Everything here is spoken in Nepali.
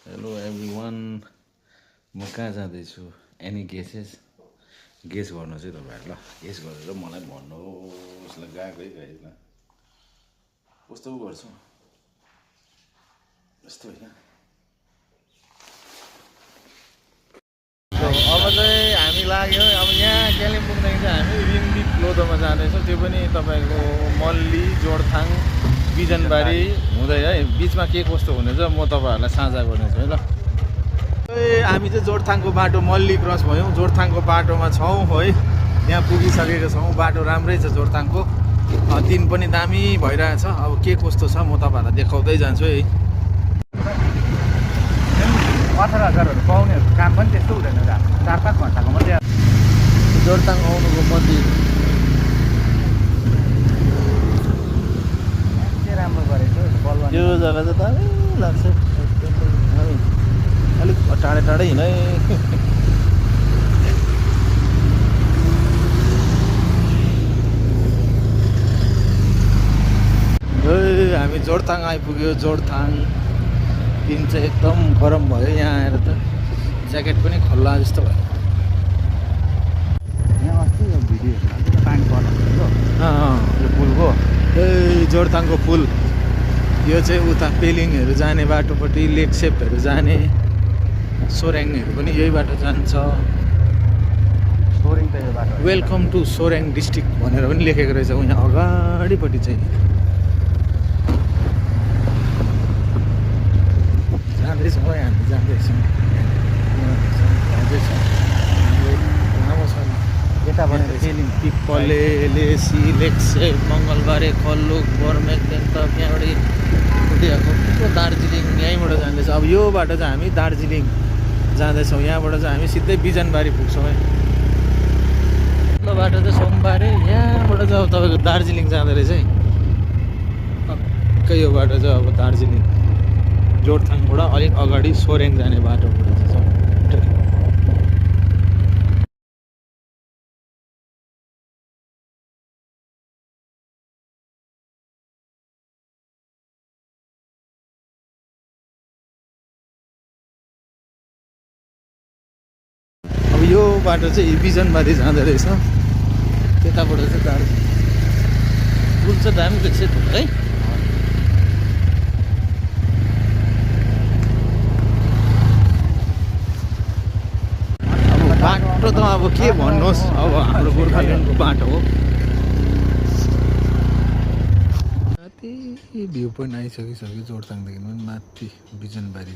हेलो एभ्रिवान, म कहाँ जाँदैछु? Any guesses? गेस गर्नुहोस् है तपाईँहरू, ल गेस गरेर मलाई भन्नुहोस्। ल गएको है गाइज, ल कस्तो पो गर्छु यस्तो होइन। अब चाहिँ हामी लाग्यो, अब यहाँ कालिम्पोङदेखि चाहिँ हामी रिम्बिक लोधोमा जाँदैछौँ। त्यो पनि तपाईँको मल्ली, जोरथाङ, बिजनबारी हुँदै है। बिचमा के कस्तो हुनेछ म तपाईँहरूलाई साझा गर्नेछु है। ल हामी चाहिँ जोरथाङको बाटो मल्ली क्रस भयौँ, जोरथाङको बाटोमा छौँ है। यहाँ पुगिसकेको छौँ, बाटो राम्रै छ जोरथाङको, दिन पनि दामी भइरहेछ। अब के कस्तो छ म तपाईँहरूलाई देखाउँदै जान्छु है। 18,000 पाउने काम पनि त्यस्तो हुँदैन, 4-5 घन्टाको मात्रै। जोरथाङ आउनुको मन्दिर राम्रो गरेको बलुवा। यो जग्गा चाहिँ दामी लाग्छ, अलिक टाढै टाढै हिँडै। हामी जोरथाङ आइपुग्यो। जोरथाङ दिन चाहिँ एकदम गरम भयो, यहाँ आएर त ज्याकेट पनि खल्ला जस्तो भयो। यहाँ अस्ति यो भिडियोहरू पानी पर्छ यो पुलको। जोरथाङको पुल यो चाहिँ उता पेलिङहरू जाने बाटोपट्टि, लेकसेपहरू जाने, सोरेङहरू पनि यही बाटो जान्छ। सोरेङ त यो बाटो। वेलकम टु सोरेङ डिस्ट्रिक्ट भनेर पनि लेखेको रहेछ यहाँ अगाडिपट्टि चाहिँ। जाँदैछौँ है हामी, जाँदैछौँ। लामो छ यताबाट पेलिङ, पिप्पले, लेसी, लेकसेप, मङ्गलबारे, खल्लुक, बर्मेक, देन्तक, यहाँबाट दार्जिलिङ यहीँबाट जाँदैछ। अब यो बाटो चाहिँ हामी दार्जिलिङ जाँदैछौँ। यहाँबाट चाहिँ हामी सिधै बिजनबारी पुग्छौँ है। यो बाटो चाहिँ सोमबारे, यहाँबाट चाहिँ अब तपाईँको दार्जिलिङ जाँदो रहेछ है। पक्कै यो बाटो चाहिँ अब दार्जिलिङ जोरथाङबाट अलिक अगाडि सोरेङ जाने बाटोबाट चाहिँ अब यो बाटो चाहिँ बिजनबारी जाँदो रहेछ। त्यताबाट चाहिँ दार्जिलिङ पुल चाहिँ दामी रहेछ है। बाटो त अब के भन्नुहोस्, अब हाम्रो गोर्खाल्यान्डको बाटो हो। कति भ्यू पोइन्ट आइसकिसक्यो जोरथाङदेखि पनि माथि बिजनबारी।